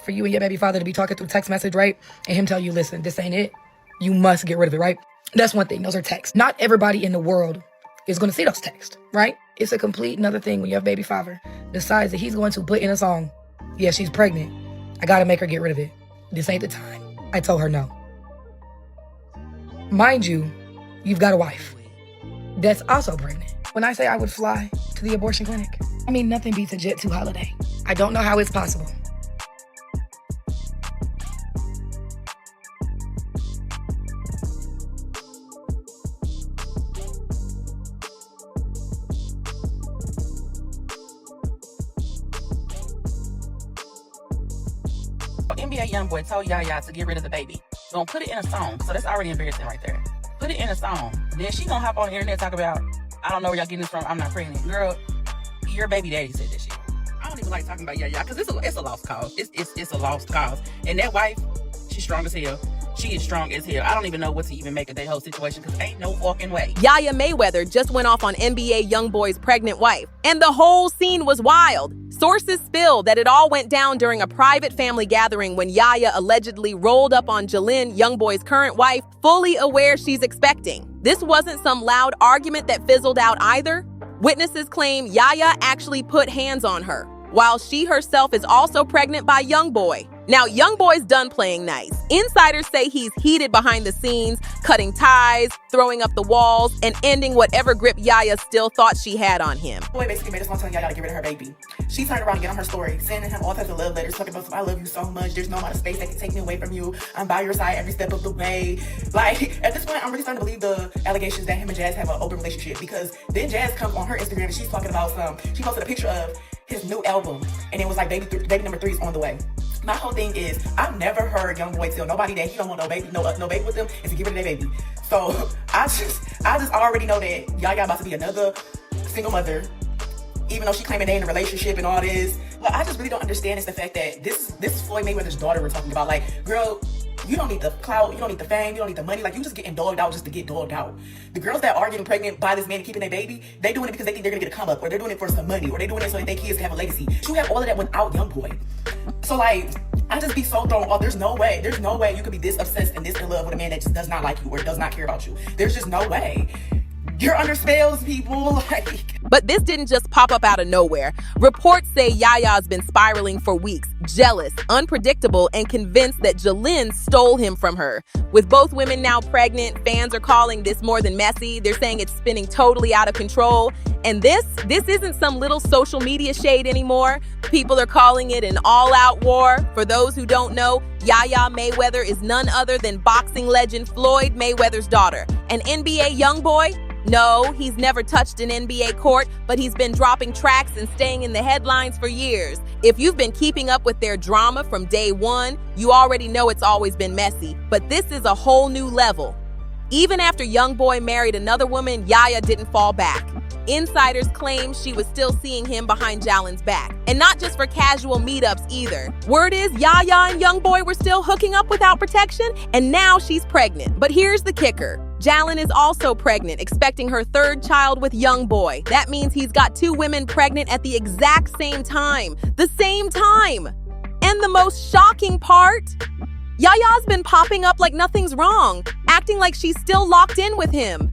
for you and your baby father to be talking through text message, right? And him tell you, listen, this ain't it. You must get rid of it, right? That's one thing. Those are texts. Not everybody in the world is going to see those texts, right? It's a complete another thing when your baby father decides that he's going to put in a song, yeah, she's pregnant. I got to make her get rid of it. This ain't the time. I told her no. Mind you, you've got a wife that's also pregnant. When I say I would fly to the abortion clinic, I mean, nothing beats a Jet 2 holiday. I don't know how it's possible. NBA YoungBoy told Yaya to get rid of the baby. Gonna put it in a song, so that's already embarrassing right there. Put it in a song. Then she gonna hop on the internet and talk about, I don't know where y'all getting this from, I'm not pregnant. Girl, your baby daddy said that shit. I don't even like talking about Yaya, because it's a lost cause. It's a lost cause. And that wife, she's strong as hell. She is strong as hell. I don't even know what to even make of that whole situation, because ain't no fucking way. Yaya Mayweather just went off on NBA YoungBoy's pregnant wife, and the whole scene was wild. Sources spill that it all went down during a private family gathering when Yaya allegedly rolled up on Jazlyn, YoungBoy's current wife, fully aware she's expecting. This wasn't some loud argument that fizzled out either. Witnesses claim Yaya actually put hands on her, while she herself is also pregnant by YoungBoy. Now, YoungBoy's done playing nice. Insiders say he's heated behind the scenes, cutting ties, throwing up the walls, and ending whatever grip Yaya still thought she had on him. Boy basically made us want to tell Yaya to get rid of her baby. She turned around and get on her story, sending him all types of love letters, talking about, I love you so much, there's no amount of space that can take me away from you, I'm by your side every step of the way. Like, at this point, I'm really starting to believe the allegations that him and Jazz have an open relationship, because then Jazz comes on her Instagram and she's talking about she posted a picture of his new album, and it was like baby number 3 is on the way. My whole thing is, I've never heard YoungBoy tell nobody that he don't want no baby with them, and to get rid of their baby. So I just already know that Yaya about to be another single mother, even though she claiming they in a relationship and all this. What I just really don't understand is the fact that this is Floyd Mayweather's daughter we're talking about. Like, girl, you don't need the clout, you don't need the fame, you don't need the money. Like, you just getting dogged out just to get dogged out. The girls that are getting pregnant by this man and keeping their baby, they doing it because they think they're gonna get a come up, or they're doing it for some money, or they're doing it so that their kids can have a legacy. You have all of that without YoungBoy. So like, I just be so thrown off. There's no way you could be this obsessed and this in love with a man that just does not like you or does not care about you. There's just no way. You're under spells, people. Like. But this didn't just pop up out of nowhere. Reports say Yaya's been spiraling for weeks, jealous, unpredictable, and convinced that Jazlyn stole him from her. With both women now pregnant, fans are calling this more than messy. They're saying it's spinning totally out of control. And this isn't some little social media shade anymore. People are calling it an all-out war. For those who don't know, Yaya Mayweather is none other than boxing legend Floyd Mayweather's daughter. An NBA YoungBoy? No, he's never touched an NBA court, but he's been dropping tracks and staying in the headlines for years. If you've been keeping up with their drama from day one, you already know it's always been messy. But this is a whole new level. Even after YoungBoy married another woman, Yaya didn't fall back. Insiders claim she was still seeing him behind Jazlyn's back. And not just for casual meetups either. Word is Yaya and YoungBoy were still hooking up without protection, and now she's pregnant. But here's the kicker. Jazlyn is also pregnant, expecting her 3rd child with YoungBoy. That means he's got 2 women pregnant at the exact same time. The same time! And the most shocking part? Yaya's been popping up like nothing's wrong, acting like she's still locked in with him.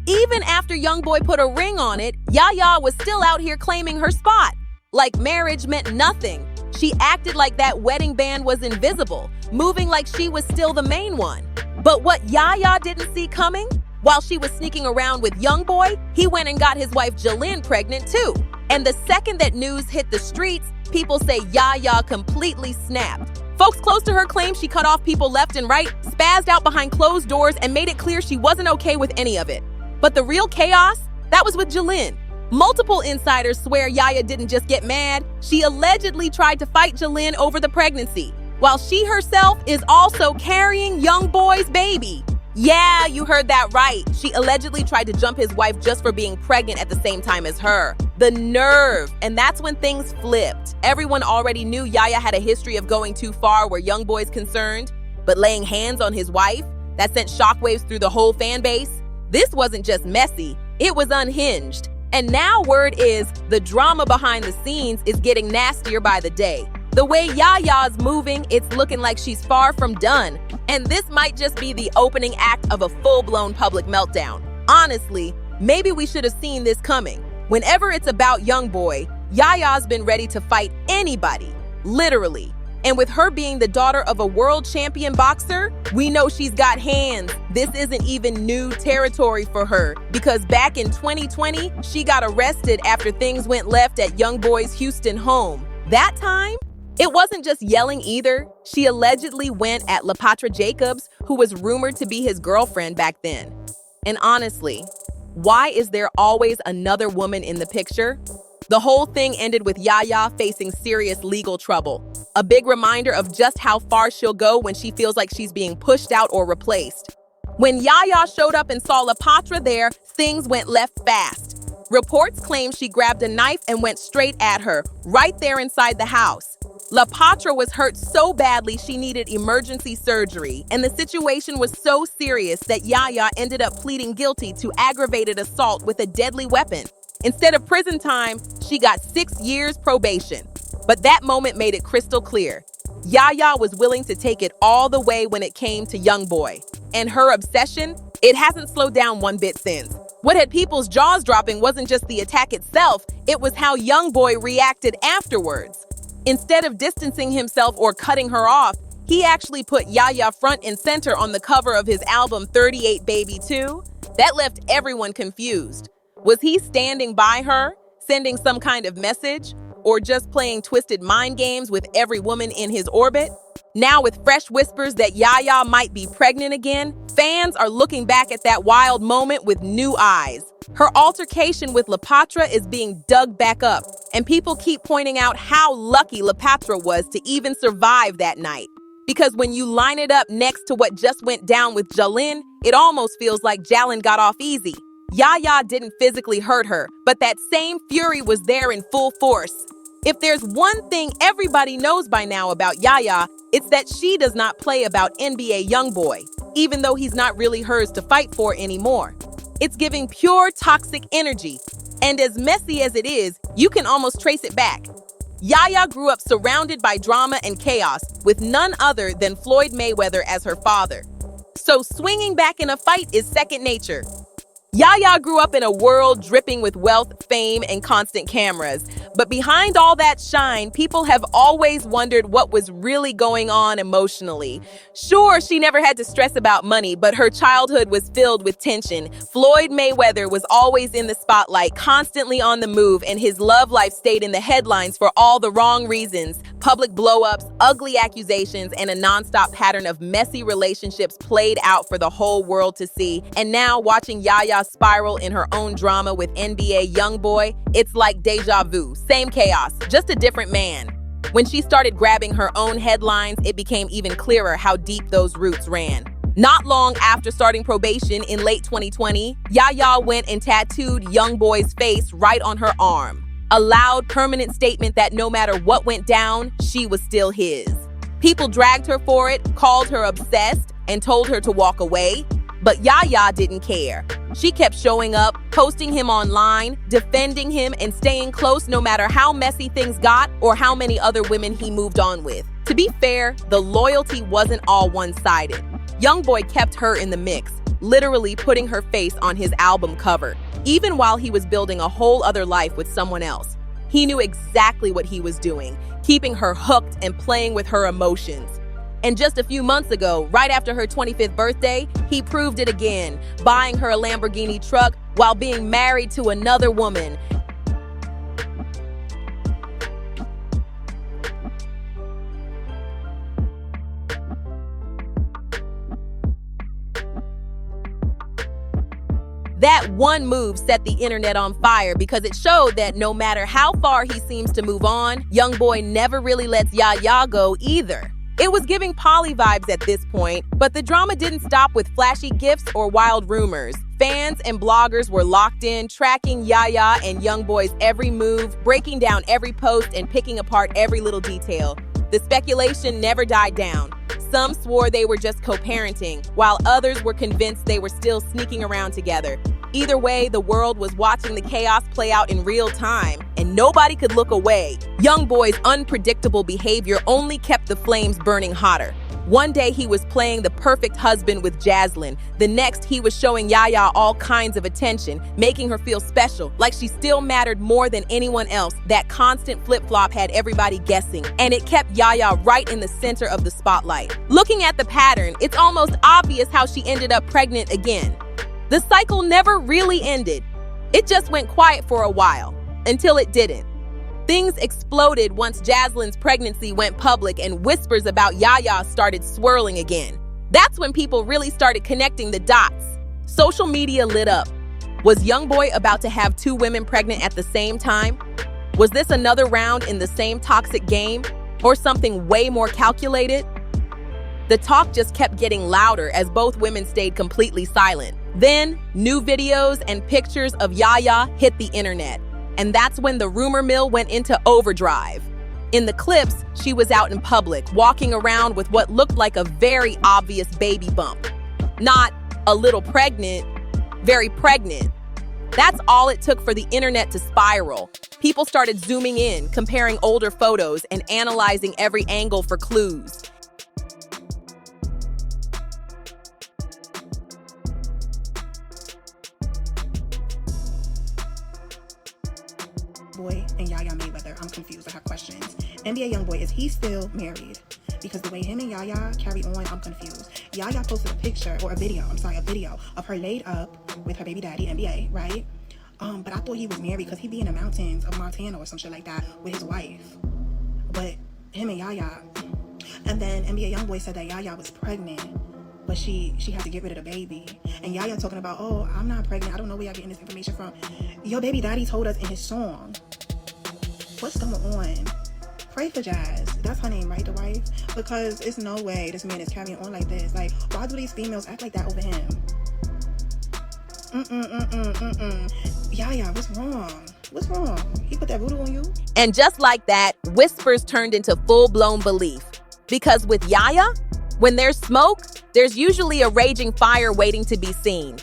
Even after YoungBoy put a ring on it, Yaya was still out here claiming her spot. Like marriage meant nothing. She acted like that wedding band was invisible, moving like she was still the main one. But what Yaya didn't see coming? While she was sneaking around with YoungBoy, he went and got his wife Jazlyn pregnant too. And the second that news hit the streets, people say Yaya completely snapped. Folks close to her claim she cut off people left and right, spazzed out behind closed doors, and made it clear she wasn't okay with any of it. But the real chaos, that was with Jazlyn. Multiple insiders swear Yaya didn't just get mad, she allegedly tried to fight Jazlyn over the pregnancy, while she herself is also carrying YoungBoy's baby. Yeah, you heard that right. She allegedly tried to jump his wife just for being pregnant at the same time as her. The nerve! And that's when things flipped. Everyone already knew Yaya had a history of going too far where YoungBoy's concerned, but laying hands on his wife, that sent shockwaves through the whole fan base. This wasn't just messy, it was unhinged. And now word is the drama behind the scenes is getting nastier by the day. The way Yaya's moving, it's looking like she's far from done. And this might just be the opening act of a full-blown public meltdown. Honestly, maybe we should have seen this coming. Whenever it's about YoungBoy, Yaya's been ready to fight anybody, literally. And with her being the daughter of a world champion boxer, we know she's got hands. This isn't even new territory for her, because back in 2020, she got arrested after things went left at YoungBoy's Houston home. That time, it wasn't just yelling either. She allegedly went at LaPatra Jacobs, who was rumored to be his girlfriend back then. And honestly, why is there always another woman in the picture? The whole thing ended with Yaya facing serious legal trouble. A big reminder of just how far she'll go when she feels like she's being pushed out or replaced. When Yaya showed up and saw LaPatra there, things went left fast. Reports claim she grabbed a knife and went straight at her, right there inside the house. LaPatra was hurt so badly she needed emergency surgery, and the situation was so serious that Yaya ended up pleading guilty to aggravated assault with a deadly weapon. Instead of prison time, she got 6 years probation. But that moment made it crystal clear. Yaya was willing to take it all the way when it came to YoungBoy. And her obsession, it hasn't slowed down one bit since. What had people's jaws dropping wasn't just the attack itself, it was how YoungBoy reacted afterwards. Instead of distancing himself or cutting her off, he actually put Yaya front and center on the cover of his album 38 Baby 2. That left everyone confused. Was he standing by her, sending some kind of message, or just playing twisted mind games with every woman in his orbit? Now, with fresh whispers that Yaya might be pregnant again, fans are looking back at that wild moment with new eyes. Her altercation with LaPatra is being dug back up, and people keep pointing out how lucky LaPatra was to even survive that night. Because when you line it up next to what just went down with Jazlyn, it almost feels like Jazlyn got off easy. Yaya didn't physically hurt her, but that same fury was there in full force. If there's one thing everybody knows by now about Yaya, it's that she does not play about NBA YoungBoy, even though he's not really hers to fight for anymore. It's giving pure toxic energy, and as messy as it is, you can almost trace it back. Yaya grew up surrounded by drama and chaos, with none other than Floyd Mayweather as her father. So swinging back in a fight is second nature. Yaya grew up in a world dripping with wealth, fame, and constant cameras. But behind all that shine, people have always wondered what was really going on emotionally. Sure, she never had to stress about money, but her childhood was filled with tension. Floyd Mayweather was always in the spotlight, constantly on the move, and his love life stayed in the headlines for all the wrong reasons. Public blow-ups, ugly accusations, and a nonstop pattern of messy relationships played out for the whole world to see. And now, watching Yaya spiral in her own drama with NBA YoungBoy, it's like deja vu. Same chaos, just a different man. When she started grabbing her own headlines, it became even clearer how deep those roots ran. Not long after starting probation in late 2020, Yaya went and tattooed YoungBoy's face right on her arm. A loud, permanent statement that no matter what went down, she was still his. People dragged her for it, called her obsessed, and told her to walk away. But Yaya didn't care. She kept showing up, posting him online, defending him, and staying close no matter how messy things got or how many other women he moved on with. To be fair, the loyalty wasn't all one-sided. YoungBoy kept her in the mix, literally putting her face on his album cover, even while he was building a whole other life with someone else. He knew exactly what he was doing, keeping her hooked and playing with her emotions. And just a few months ago, right after her 25th birthday, he proved it again, buying her a Lamborghini truck while being married to another woman. That one move set the internet on fire because it showed that no matter how far he seems to move on, YoungBoy never really lets Yaya go either. It was giving Polly vibes at this point, but the drama didn't stop with flashy gifts or wild rumors. Fans and bloggers were locked in, tracking Yaya and YoungBoy's every move, breaking down every post, and picking apart every little detail. The speculation never died down. Some swore they were just co-parenting, while others were convinced they were still sneaking around together. Either way, the world was watching the chaos play out in real time, and nobody could look away. YoungBoy's unpredictable behavior only kept the flames burning hotter. One day he was playing the perfect husband with Jazlyn. The next, he was showing Yaya all kinds of attention, making her feel special, like she still mattered more than anyone else. That constant flip-flop had everybody guessing, and it kept Yaya right in the center of the spotlight. Looking at the pattern, it's almost obvious how she ended up pregnant again. The cycle never really ended. It just went quiet for a while, until it didn't. Things exploded once Jazlyn's pregnancy went public and whispers about Yaya started swirling again. That's when people really started connecting the dots. Social media lit up. Was YoungBoy about to have 2 women pregnant at the same time? Was this another round in the same toxic game, or something way more calculated? The talk just kept getting louder as both women stayed completely silent. Then, new videos and pictures of Yaya hit the internet. And that's when the rumor mill went into overdrive. In the clips, she was out in public, walking around with what looked like a very obvious baby bump. Not a little pregnant, very pregnant. That's all it took for the internet to spiral. People started zooming in, comparing older photos, and analyzing every angle for clues. Boy and Yaya Mayweather, I'm confused. I have questions. NBA YoungBoy, is he still married? Because the way him and Yaya carry on, I'm confused. Yaya posted a picture, or a video of her laid up with her baby daddy, NBA, right? But I thought he was married because he be in the mountains of Montana or some shit like that with his wife. But him and Yaya, and then NBA YoungBoy said that Yaya was pregnant, but she had to get rid of the baby. And Yaya talking about, oh, I'm not pregnant. I don't know where y'all getting this information from. Your baby daddy told us in his song. What's going on? Pray for Jazz. That's her name, right? The wife? Because it's no way this man is carrying on like this. Like, why do these females act like that over him? Yaya, what's wrong? What's wrong? He put that voodoo on you? And just like that, whispers turned into full-blown belief. Because with Yaya, when there's smoke, there's usually a raging fire waiting to be seen.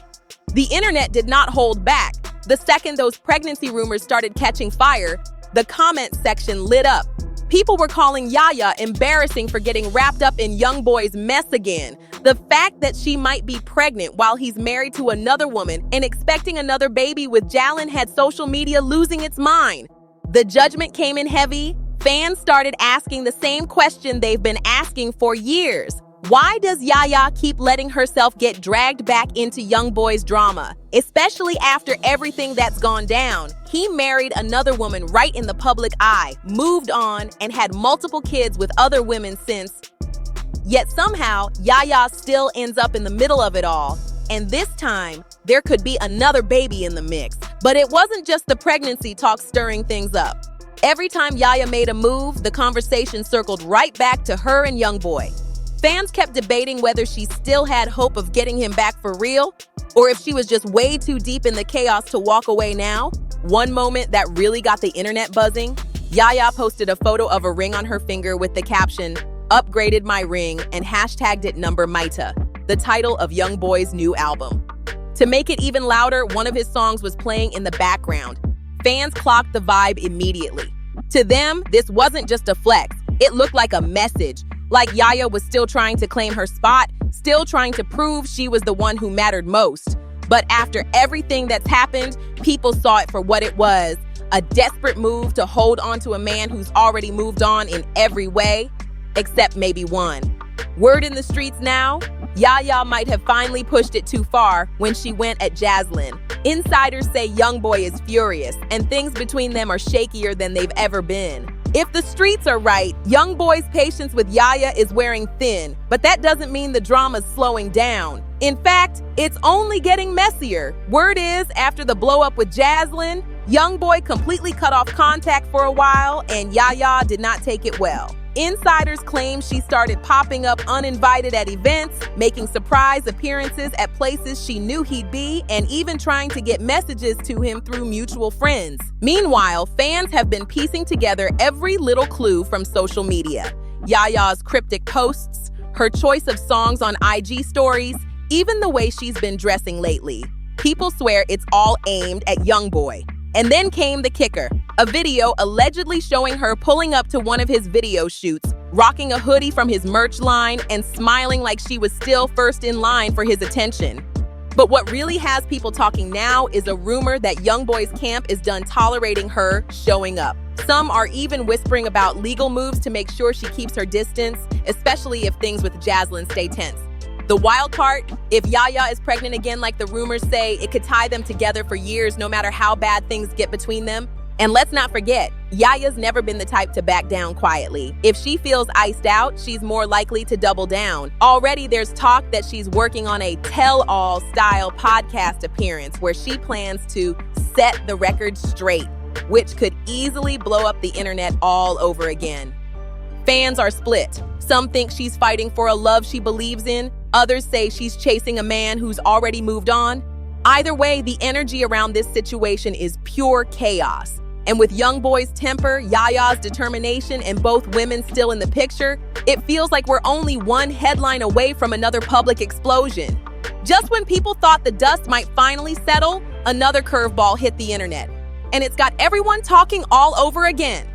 The internet did not hold back. The second those pregnancy rumors started catching fire, the comment section lit up. People were calling Yaya embarrassing for getting wrapped up in YoungBoy's mess again. The fact that she might be pregnant while he's married to another woman and expecting another baby with Jazlyn had social media losing its mind. The judgment came in heavy. Fans started asking the same question they've been asking for years. Why does Yaya keep letting herself get dragged back into YoungBoy's drama? Especially after everything that's gone down. He married another woman right in the public eye, moved on, and had multiple kids with other women since. Yet somehow, Yaya still ends up in the middle of it all. And this time, there could be another baby in the mix. But it wasn't just the pregnancy talk stirring things up. Every time Yaya made a move, the conversation circled right back to her and YoungBoy. Fans kept debating whether she still had hope of getting him back for real, or if she was just way too deep in the chaos to walk away now. One moment that really got the internet buzzing, Yaya posted a photo of a ring on her finger with the caption, "Upgraded my ring," and hashtagged it number Maita, the title of YoungBoy's new album. To make it even louder, one of his songs was playing in the background. Fans clocked the vibe immediately. To them, this wasn't just a flex. It looked like a message. Like Yaya was still trying to claim her spot, still trying to prove she was the one who mattered most. But after everything that's happened, people saw it for what it was, a desperate move to hold on to a man who's already moved on in every way, except maybe one. Word in the streets now, Yaya might have finally pushed it too far when she went at Jazlyn. Insiders say YoungBoy is furious, and things between them are shakier than they've ever been. If the streets are right, YoungBoy's patience with Yaya is wearing thin, but that doesn't mean the drama's slowing down. In fact, it's only getting messier. Word is, after the blow-up with Jazlyn, YoungBoy completely cut off contact for a while, and Yaya did not take it well. Insiders claim she started popping up uninvited at events, making surprise appearances at places she knew he'd be, and even trying to get messages to him through mutual friends. Meanwhile, fans have been piecing together every little clue from social media. Yaya's cryptic posts, her choice of songs on IG stories, even the way she's been dressing lately. People swear it's all aimed at YoungBoy. And then came the kicker, a video allegedly showing her pulling up to one of his video shoots, rocking a hoodie from his merch line and smiling like she was still first in line for his attention. But what really has people talking now is a rumor that YoungBoy's camp is done tolerating her showing up. Some are even whispering about legal moves to make sure she keeps her distance, especially if things with Jazlyn stay tense. The wild part, if Yaya is pregnant again like the rumors say, it could tie them together for years no matter how bad things get between them. And let's not forget, Yaya's never been the type to back down quietly. If she feels iced out, she's more likely to double down. Already there's talk that she's working on a tell-all style podcast appearance where she plans to set the record straight, which could easily blow up the internet all over again. Fans are split. Some think she's fighting for a love she believes in. Others say she's chasing a man who's already moved on. Either way, the energy around this situation is pure chaos. And with YoungBoy's temper, Yaya's determination, and both women still in the picture, it feels like we're only one headline away from another public explosion. Just when people thought the dust might finally settle, another curveball hit the internet. And it's got everyone talking all over again.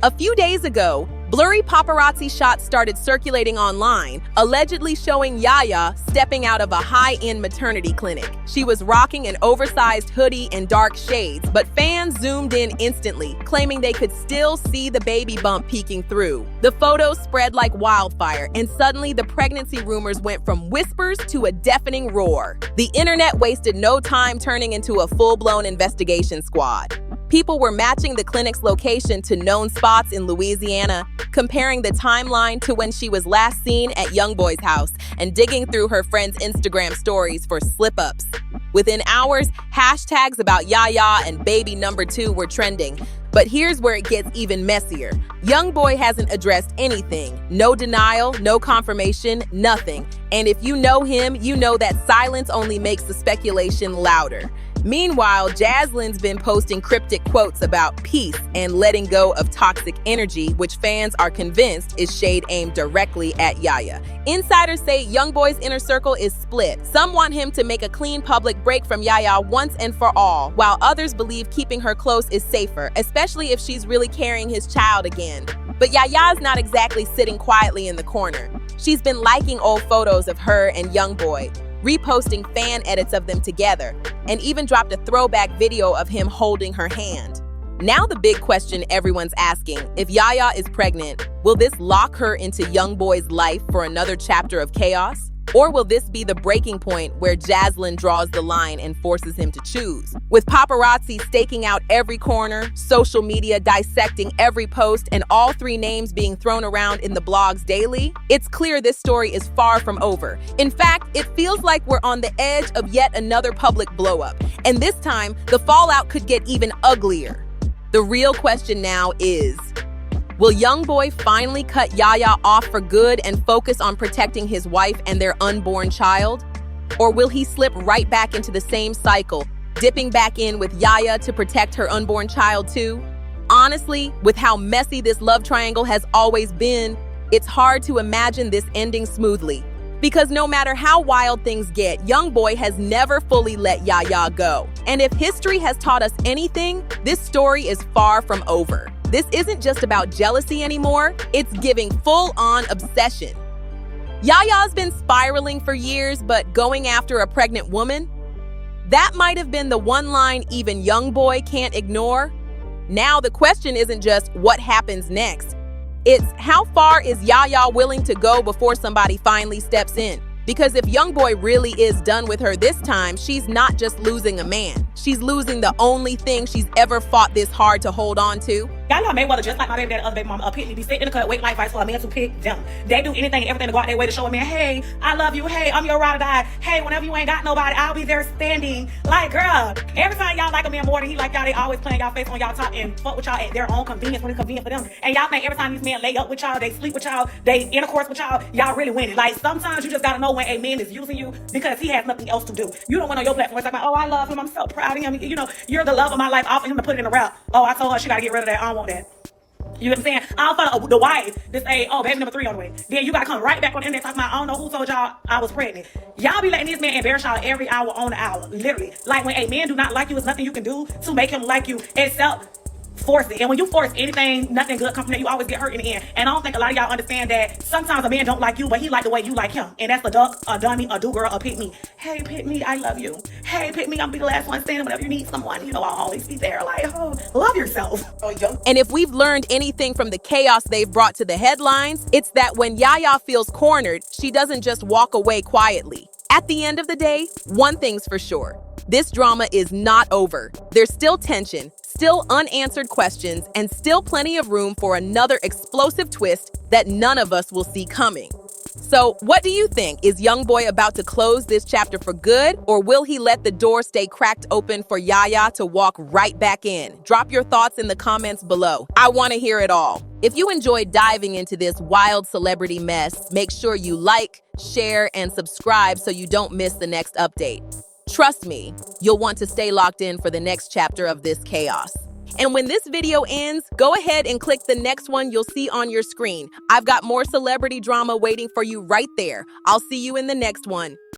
A few days ago, blurry paparazzi shots started circulating online, allegedly showing Yaya stepping out of a high-end maternity clinic. She was rocking an oversized hoodie and dark shades, but fans zoomed in instantly, claiming they could still see the baby bump peeking through. The photos spread like wildfire, and suddenly the pregnancy rumors went from whispers to a deafening roar. The internet wasted no time turning into a full-blown investigation squad. People were matching the clinic's location to known spots in Louisiana, comparing the timeline to when she was last seen at YoungBoy's house, and digging through her friends' Instagram stories for slip-ups. Within hours, hashtags about Yaya and baby number 2 were trending. But here's where it gets even messier. YoungBoy hasn't addressed anything. No denial, no confirmation, nothing. And if you know him, you know that silence only makes the speculation louder. Meanwhile, Jazlyn's been posting cryptic quotes about peace and letting go of toxic energy, which fans are convinced is shade aimed directly at Yaya. Insiders say YoungBoy's inner circle is split. Some want him to make a clean public break from Yaya once and for all, while others believe keeping her close is safer, especially if she's really carrying his child again. But Yaya's not exactly sitting quietly in the corner. She's been liking old photos of her and YoungBoy, reposting fan edits of them together, and even dropped a throwback video of him holding her hand. Now the big question everyone's asking, if Yaya is pregnant, will this lock her into YoungBoy's life for another chapter of chaos? Or will this be the breaking point where Jazlyn draws the line and forces him to choose? With paparazzi staking out every corner, social media dissecting every post, and all 3 names being thrown around in the blogs daily, it's clear this story is far from over. In fact, it feels like we're on the edge of yet another public blowup. And this time, the fallout could get even uglier. The real question now is, will YoungBoy finally cut Yaya off for good and focus on protecting his wife and their unborn child? Or will he slip right back into the same cycle, dipping back in with Yaya to protect her unborn child too? Honestly, with how messy this love triangle has always been, it's hard to imagine this ending smoothly. Because no matter how wild things get, YoungBoy has never fully let Yaya go. And if history has taught us anything, this story is far from over. This isn't just about jealousy anymore, it's giving full-on obsession. Yaya's been spiraling for years, but going after a pregnant woman? That might have been the one line even YoungBoy can't ignore. Now the question isn't just what happens next. It's how far is Yaya willing to go before somebody finally steps in? Because if YoungBoy really is done with her this time, she's not just losing a man. She's losing the only thing she's ever fought this hard to hold on to. Yaya Mayweather, just like my baby daddy, other baby mama, pick me, be sitting in the cut, wait like vice for a man to pick them. They do anything and everything to go out their way to show a man, hey, I love you, hey, I'm your ride or die, hey, whenever you ain't got nobody, I'll be there standing. Like, girl, every time y'all like a man more than he like y'all, they always playing y'all face on y'all top and fuck with y'all at their own convenience when it's convenient for them. And y'all think every time these men lay up with y'all, they sleep with y'all, they intercourse with y'all, y'all really winning. Like, sometimes you just gotta know when a man is using you because he has nothing else to do. You don't want on your platform, it's like, oh, I love him, I'm so proud of him. You know, you're the love of my life, offer him to put it in a rap. Oh, I told her she gotta get rid of that, I don't want that. You know what I'm saying? I'll follow the wife to say, oh, baby number 3 on the way. Then you gotta come right back on the internet talking about, I don't know who told y'all I was pregnant. Y'all be letting this man embarrass y'all every hour on the hour. Literally. Like when a man do not like you, it's nothing you can do to make him like you except force it. And when you force anything, nothing good comes from that. You always get hurt in the end. And I don't think a lot of y'all understand that sometimes a man don't like you, but he like the way you like him. And that's a duck, a dummy, a do-girl, a pick me. Hey, pick me, I love you. Hey, pick me, I'm be the last one standing. Whenever you need someone, you know, I'll always be there. Like, oh, love yourself. And if we've learned anything from the chaos they've brought to the headlines, it's that when Yaya feels cornered, she doesn't just walk away quietly. At the end of the day, one thing's for sure. This drama is not over. There's still tension, still unanswered questions, and still plenty of room for another explosive twist that none of us will see coming. So, what do you think? Is YoungBoy about to close this chapter for good, or will he let the door stay cracked open for Yaya to walk right back in? Drop your thoughts in the comments below. I want to hear it all. If you enjoyed diving into this wild celebrity mess, make sure you like, share, and subscribe so you don't miss the next update. Trust me, you'll want to stay locked in for the next chapter of this chaos. And when this video ends, go ahead and click the next one you'll see on your screen. I've got more celebrity drama waiting for you right there. I'll see you in the next one.